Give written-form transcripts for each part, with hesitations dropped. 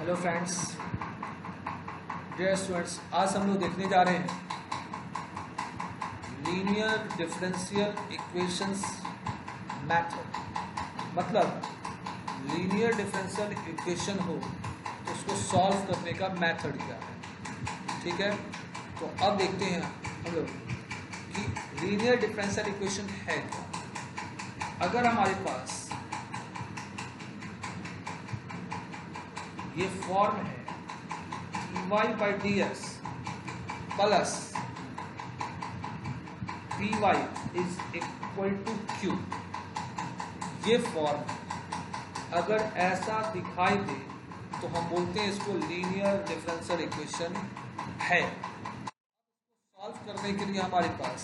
Hello friends, dear students, आज हम लोग देखने जा रहे हैं लीनियर डिफरेंशियल इक्वेशंस मेथड। मतलब लीनियर डिफरेंशियल इक्वेशन हो तो उसको सॉल्व करने का मेथड क्या है। ठीक है, तो अब देखते हैं हम लोग कि लीनियर डिफरेंशियल इक्वेशन है क्या। अगर हमारे पास ये फॉर्म है dy by D X plus P Y is equal to Q, ये फॉर्म अगर ऐसा दिखाई दे तो हम बोलते हैं इसको लीनियर डिफरेंशियल इक्वेशन है। सॉल्व करने के लिए हमारे पास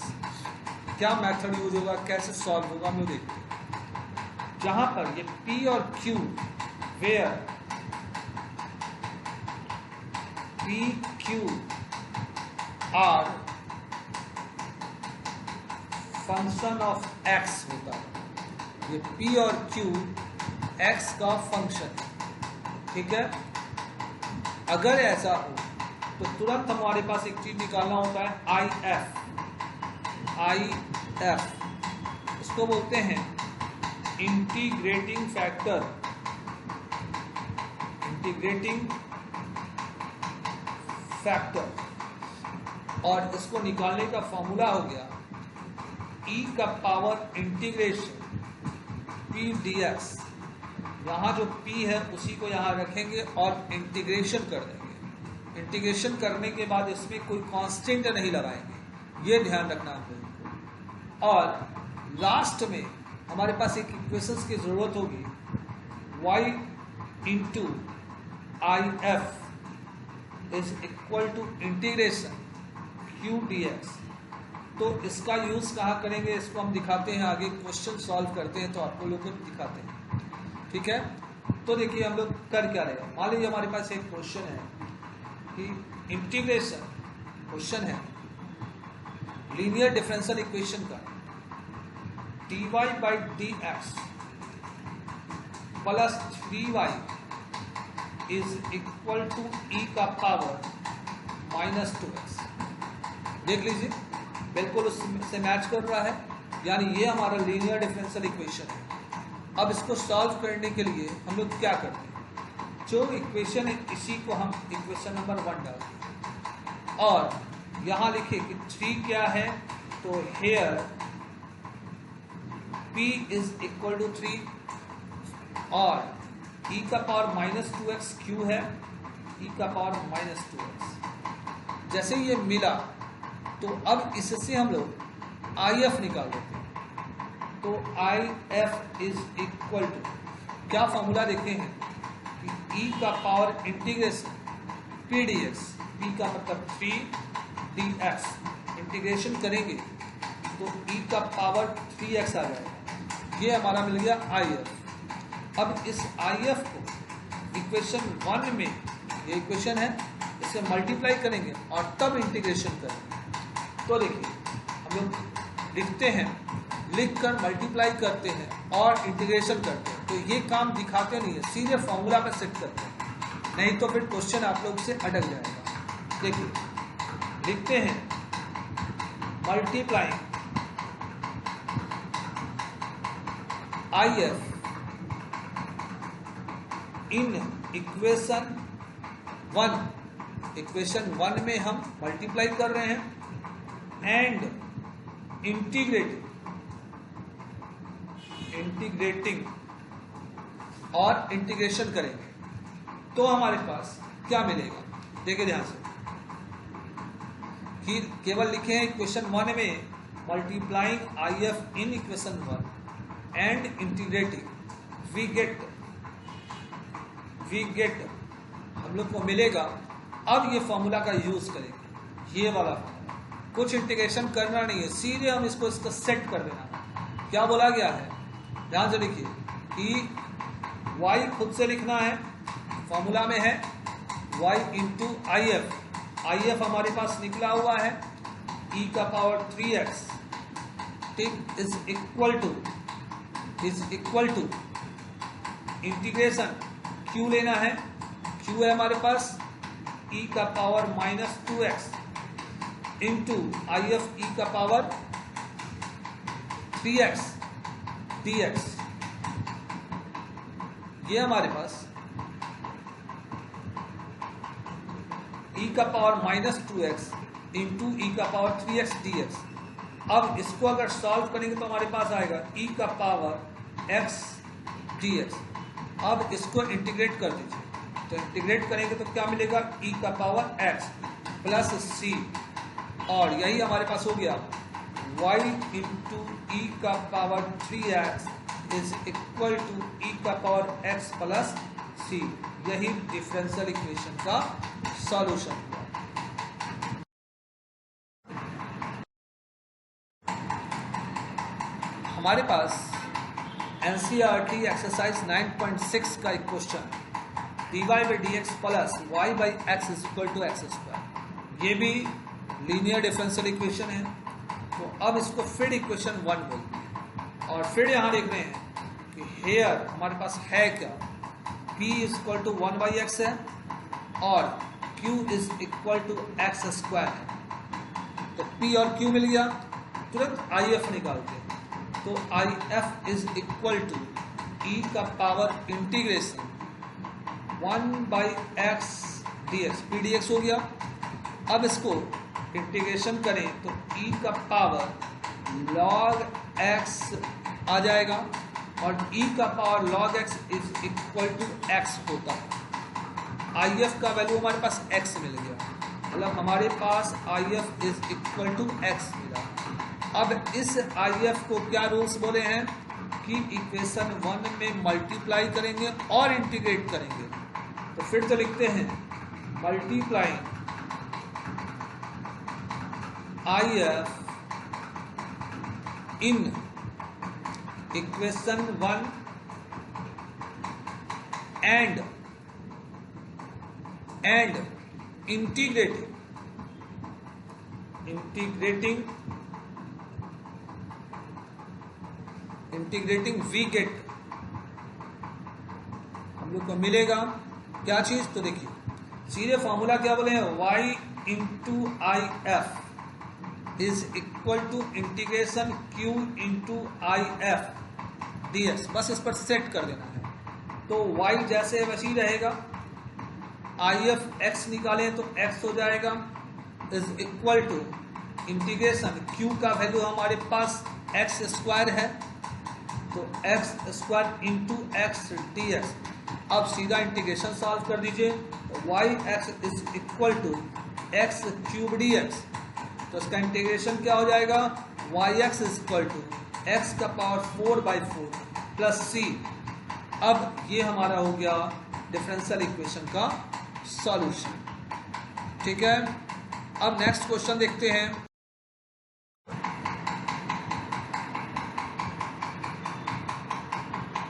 क्या मेथड यूज होगा, कैसे सॉल्व होगा, हम लोग देखते हैं। जहां पर ये P और Q where P, Q are function of x होता है। ये P और Q x का फंक्शन है। ठीक है, अगर ऐसा हो तो तुरंत हमारे पास एक चीज निकालना होता है IF। इसको बोलते हैं इंटीग्रेटिंग फैक्टर, और इसको निकालने का फॉर्मूला हो गया e का पावर इंटीग्रेशन p dx। यहाँ जो p है उसी को यहाँ रखेंगे और इंटीग्रेशन कर देंगे। इंटीग्रेशन करने के बाद इसमें कोई कांस्टेंट नहीं लगाएंगे, ये ध्यान रखना आप लोगों को। और लास्ट में हमारे पास एक इक्वेशंस की जरूरत होगी y into IF is equal to integration Q dx। तो इसका यूज कहाँ करेंगे, इसको हम दिखाते हैं आगे, क्वेश्चन सॉल्व करते हैं तो आपको लोग को दिखाते हैं। ठीक है, तो देखिए हम लोग कर क्या रहेगा। मान लीजिए हमारे पास एक क्वेश्चन है कि इंटीग्रेशन, क्वेश्चन है लीनियर डिफरेंशियल इक्वेशन का dy by D X plus 3y is equal to e का पावर माइनस 2x। देख लीजिए बिल्कुल उससे मैच कर रहा है, यानी ये हमारा लीनियर डिफरेंशियल इक्वेशन है। अब इसको सॉल्व करने के लिए हम लोग क्या करते हैं, जो इक्वेशन है इसी को हम इक्वेशन नंबर 1 डालते हैं और यहाँ लिखिए कि 3 क्या है, तो here p is equal to 3 और e का पावर माइनस 2x q है, e का पावर माइनस 2x। जैसे ये मिला तो अब इससे हम लोग IF निकाल देते हैं। तो IF इज इक्वल टू, क्या फॉर्मूला देखते हैं कि e का power integration p dx, p का मतलब 3 dx, इंटीग्रेशन करेंगे तो e का पावर 3x आ जाएगा। ये हमारा मिल गया IF। अब इस IF को इक्वेशन 1 में, ये इक्वेशन है, इसे मल्टीप्लाई करेंगे और तब इंटीग्रेशन करेंगे। तो देखिए हम लोग लिखते हैं, लिखकर मल्टीप्लाई करते हैं और इंटीग्रेशन करते हैं। तो ये काम दिखाते नहीं है, सीधे फॉर्मूला पे सेट करते हैं, नहीं तो फिर क्वेश्चन आप लोग से अटक जाएगा। देखिए लिखते हैं multiplying IF in equation 1। Equation 1 में हम मल्टीप्लाई कर रहे हैं एंड इंटीग्रेटिंग और इंटीग्रेशन करेंगे तो हमारे पास क्या मिलेगा। देखिए ध्यान से कि केवल लिखे हैं इक्वेशन 1 में multiplying IF in equation 1 and integrating, we get हम लोग को मिलेगा। अब ये फॉर्मूला का यूज करेंगे, ये वाला फॉर्मूला। कुछ इंटीग्रेशन करना नहीं है, सीधे हम इसको सेट कर देना। क्या बोला गया है, ध्यान से लिखिए कि y खुद से लिखना है, फॉर्मूला में है y इंटू IF हमारे पास निकला हुआ है e का पावर 3x, ठीक, is equal to integration q लेना है, क्यू है हमारे पास e का power -2x into I F E का पावर 3x dx, ये हमारे पास e का पावर -2x इंटू ई का पावर 3x dx। अब इसको अगर सॉल्व करेंगे तो हमारे पास आएगा e का पावर x dx। अब इसको इंटीग्रेट कर दीजिए, तो इंटीग्रेट करेंगे तो क्या मिलेगा e का पावर x प्लस c, और यही हमारे पास हो गया y इंटू ई का power 3x is equal to e का पावर x प्लस c। यही डिफरेंशियल इक्वेशन का सॉल्यूशन हुआ। हमारे पास NCERT एक्सरसाइज 9.6 का एक question dy by dx plus y by x is equal to x square. ये भी लीनियर डिफरेंशियल इक्वेशन है, तो अब इसको फिर इक्वेशन 1 बोलते हैं। और फिर यहाँ देख रहे हैं कि हेयर हमारे पास है क्या, p is equal to 1 by x है और q is equal to x square है। तो p और q मिल गया, तुरंत IF निकालते हैं। तो IF is equal to e का power integration 1 by x dx, p dx हो गया। अब इसको इंटीग्रेशन करें तो e का पावर log x आ जाएगा और e का power log x is equal to x होता है। IF का वैल्यू हमारे पास x मिल गया, मतलब हमारे पास IF is equal to x मिला। अब इस IF को क्या रूल्स बोले हैं कि इक्वेशन 1 में मल्टीप्लाई करेंगे और इंटीग्रेट करेंगे। तो फिर तो लिखते हैं multiplying IF in equation 1 and integrating we get, हम लोग को मिलेगा क्या चीज। तो देखिए सीधे फॉर्मूला क्या बोले हैं, y into I F is equal to integration q into I F D X. बस इस पर सेट कर देना है, तो y जैसे वैसे ही रहेगा। आई एफ एक्स निकालें तो x हो जाएगा is equal to integration q का वैल्यू हमारे पास x स्क्वायर है, तो x square into X D X. अब सीधा इंटीग्रेशन सॉल्व कर दीजिए, y x is equal to X cube D X. तो इसका इंटीग्रेशन क्या हो जाएगा, y x is equal to X का पावर 4/4 प्लस c। अब ये हमारा हो गया डिफरेंशियल इक्वेशन का सॉल्यूशन। ठीक है, अब नेक्स्ट क्वेश्चन देखते हैं।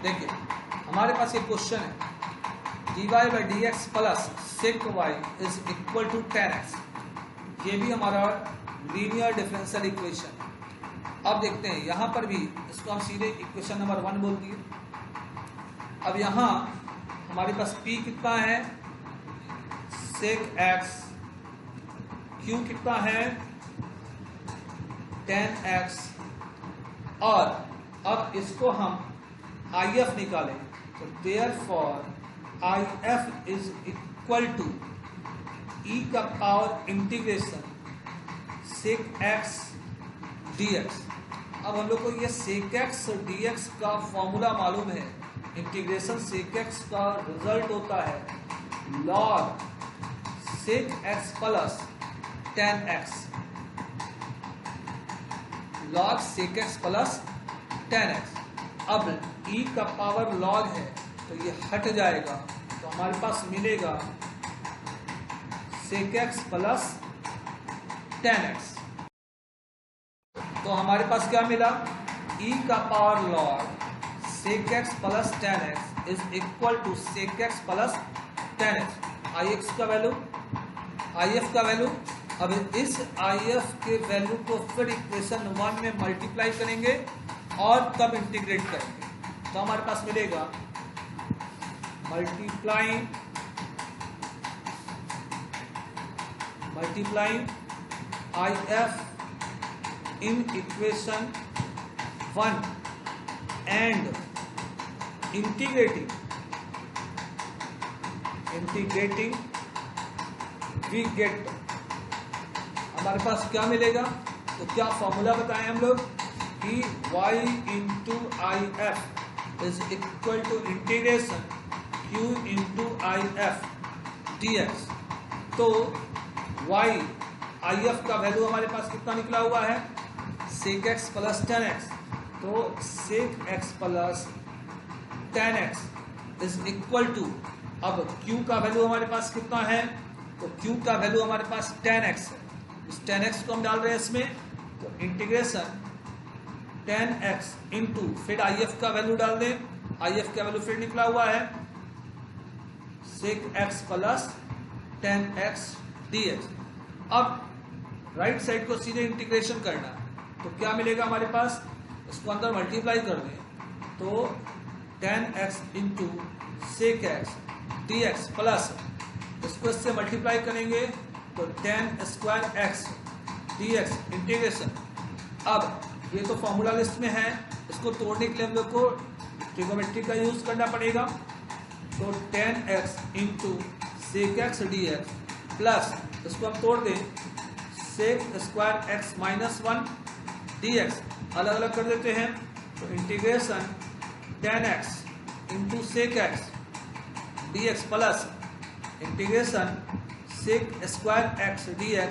देखिए हमारे पास एक क्वेश्चन है dy by dx plus sec y is equal to 10x। ये भी हमारा लीनियर डिफरेंशियल इक्वेशन है। अब देखते हैं यहाँ पर भी इसको हम सीधे इक्वेशन नंबर 1 बोल दिए। अब यहाँ हमारे पास p कितना है sec x, q कितना है 10x, और अब इसको हम IF निकालें तो therefore IF is equal to e का power integration sec x dx। अब हम लोग को ये sec x dx का फॉर्मूला मालूम है, इंटीग्रेशन sec x का रिजल्ट होता है log sec x plus 10x, log sec x plus 10x। अब e का पावर log है तो ये हट जाएगा, तो हमारे पास मिलेगा sec x प्लस 10x। तो हमारे पास क्या मिला, e का power log sec x plus 10x is equal to sec x plus 10x। ix का वैल्यू, if का वैल्यू। अब इस if के वैल्यू को फिर इक्वेशन 1 में मल्टीप्लाई करेंगे और तब इंटीग्रेट करेंगे, तो हमारे पास मिलेगा multiplying multiplying I F in equation 1 and integrating we get, हमारे पास क्या मिलेगा? तो क्या फॉर्मूला बताएं हम लोग कि y into I F is equal to integration q into I F D X. तो y आई एफ का वैल्यू हमारे पास कितना निकला हुआ है? Sec X plus 10x। तो sec X plus 10x is equal to, अब q का वैल्यू हमारे पास कितना है? तो q का वैल्यू हमारे पास 10x है। इस 10x को हम डाल रहे हैं इसमें, तो इंटीग्रेशन 10x इंटू फिर आई एफ का वैल्यू डाल दें, आई एफ का वैल्यू फिर निकला हुआ है sec X plus 10x dx। अब राइट साइड को सीधे इंटीग्रेशन करना है, तो क्या मिलेगा हमारे पास? इसको अंदर मल्टीप्लाई कर दें, तो 10x into sec X dx plus इसको इससे मल्टीप्लाई करेंगे तो 10 स्क्वायर एक्स dx इंटीग्रेशन। अब ये तो फॉर्मूला लिस्ट में है, इसको तोड़ने के लिए हम लोग को ट्रिगोमेट्री का यूज करना पड़ेगा। तो 10x into sec X dx plus इसको हम तोड़ दें sec square X minus 1 dx, अलग अलग कर देते हैं, तो integration 10x into sec X dx plus integration sec square x dx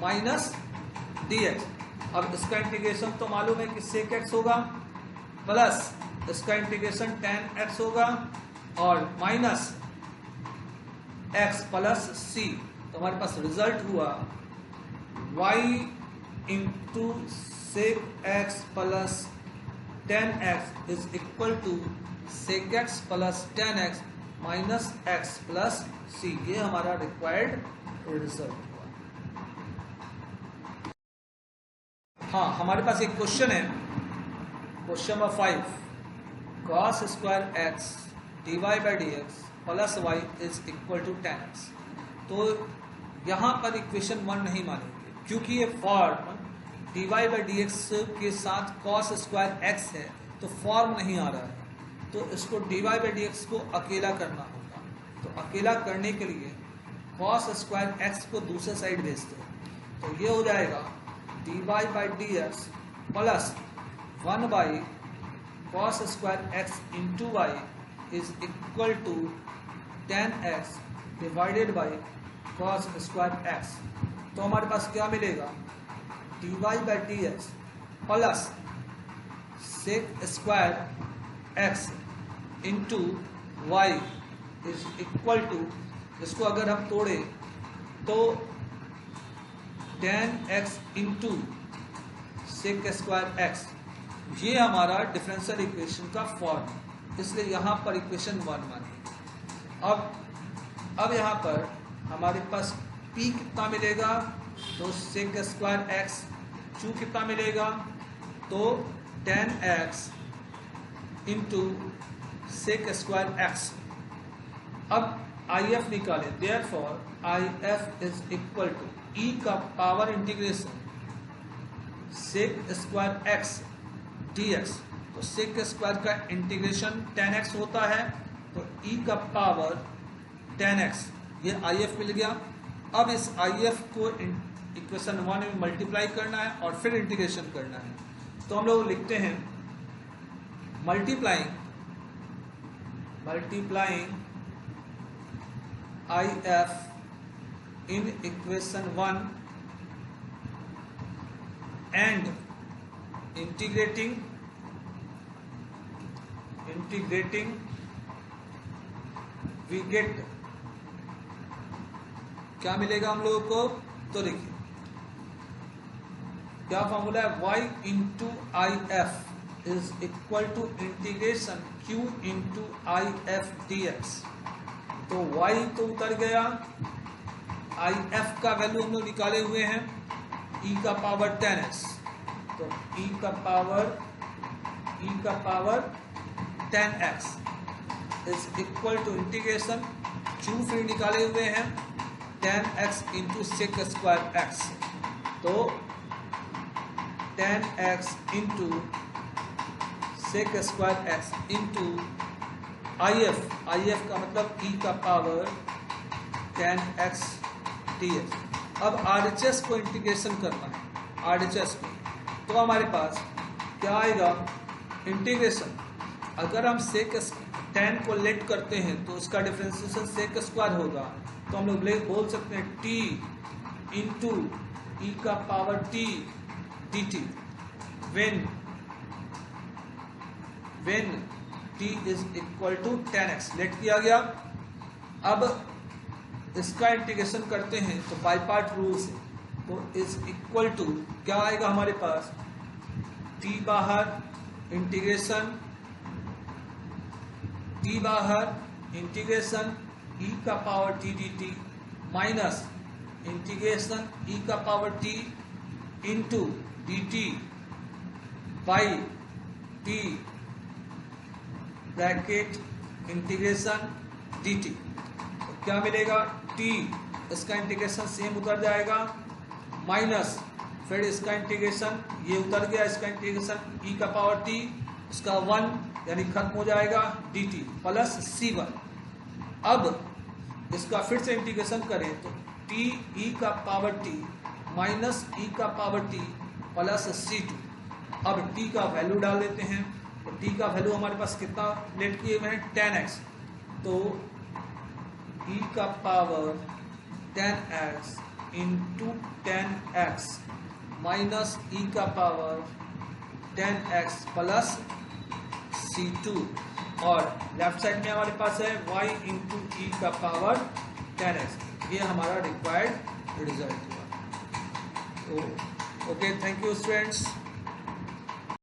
minus dx। अब इसका इंटीग्रेशन तो मालूम है कि सेक एक्स होगा प्लस इसका इंटीग्रेशन 10x होगा और माइनस x प्लस c। तो हमारे पास रिजल्ट हुआ y into sec X plus 10x is equal to sec X plus 10x minus x plus c। ये हमारा रिक्वायर्ड रिजल्ट हुआ। हाँ, हमारे पास एक क्वेश्चन है, question number 5, cos square X dy by D X plus Y is equal to 10x। तो यहाँ पर इक्वेशन 1 नहीं मानेंगे, क्योंकि ये form dy by D x के साथ cos स्क्वायर एक्स है, तो फॉर्म नहीं आ रहा है, तो इसको dy बाई डी एक्स को अकेला करना होगा। तो अकेला करने के लिए cos स्क्वायर एक्स को दूसरे साइड भेजते हैं, तो ये हो जाएगा dy by D X plus 1 by cos square X into Y is equal to 10x divided by cos square X. तो हमारे पास क्या मिलेगा? dy by D X plus sec square X into Y is equal to, इसको अगर हम तोड़े तो 10x into sec square x, ये हमारा डिफरेंशियल इक्वेशन का फॉर्म, इसलिए यहाँ पर इक्वेशन 1 मानिए। अब यहाँ पर हमारे पास p कितना मिलेगा? तो सेक स्क्वायर एक्स, q कितना मिलेगा? तो 10x into sec square x. अब आई एफ निकालें, therefore I F is equal to e का power integration sec square x dx। तो सेक स्क्वायर का इंटीग्रेशन 10x होता है, तो ई का पावर 10x, ये आई एफ मिल गया। अब इस आई एफ को इक्वेशन 1 में मल्टीप्लाई करना है और फिर इंटीग्रेशन करना है, तो हम लोग लिखते हैं multiplying I F in equation 1 and integrating we get, क्या मिलेगा हम लोगों को? तो देखिए क्या फॉर्मूला है, y into I F is equal to integration q into I F D X. तो y तो उतर गया, आई एफ का वैल्यू हम लोग निकाले हुए हैं e का पावर 10x, तो e का power 10x is equal to integration q फिर निकाले हुए हैं 10x into sec square X, तो 10x into sec square X into IF का मतलब e का पावर 10x dx। अब RHS को इंटीग्रेशन करना है, RHS को, तो हमारे पास क्या आएगा, इंटीग्रेशन, अगर हम सेक 10 को लेट करते हैं तो उसका डिफरेंशिएशन सेक स्क्वायर होगा, तो हम लोग बोल सकते हैं t इंटू ई का power t dt when t is equal to 10x, let किया गया। अब इसका इंटीग्रेशन करते हैं तो बाय पार्ट रूल से, तो इज इक्वल टू क्या आएगा हमारे पास, t बाहर इंटीग्रेशन e का power t dt minus integration e का power t into dt by t bracket integration dt। तो क्या मिलेगा, t, इसका इंटीग्रेशन सेम उतर जाएगा, माइनस फिर इसका इंटीग्रेशन ये उतर गया, इसका इंटीग्रेशन e का पावर t, इसका 1 यानी खत्म हो जाएगा, dt प्लस c1। अब इसका फिर से इंटीग्रेशन करें तो t e का पावर t माइनस e का पावर t प्लस c2। अब t का वैल्यू डाल देते हैं, तो t का वैल्यू हमारे पास कितना लेट किए हुए हैं, 10x, तो e का power 10x into 10x minus e का पावर 10x प्लस c2, और लेफ्ट साइड में हमारे पास है y इंटू ई का पावर 10x। ये हमारा रिक्वायर्ड रिजल्ट हुआ। तो ओके, थैंक यू स्टूडेंट्स।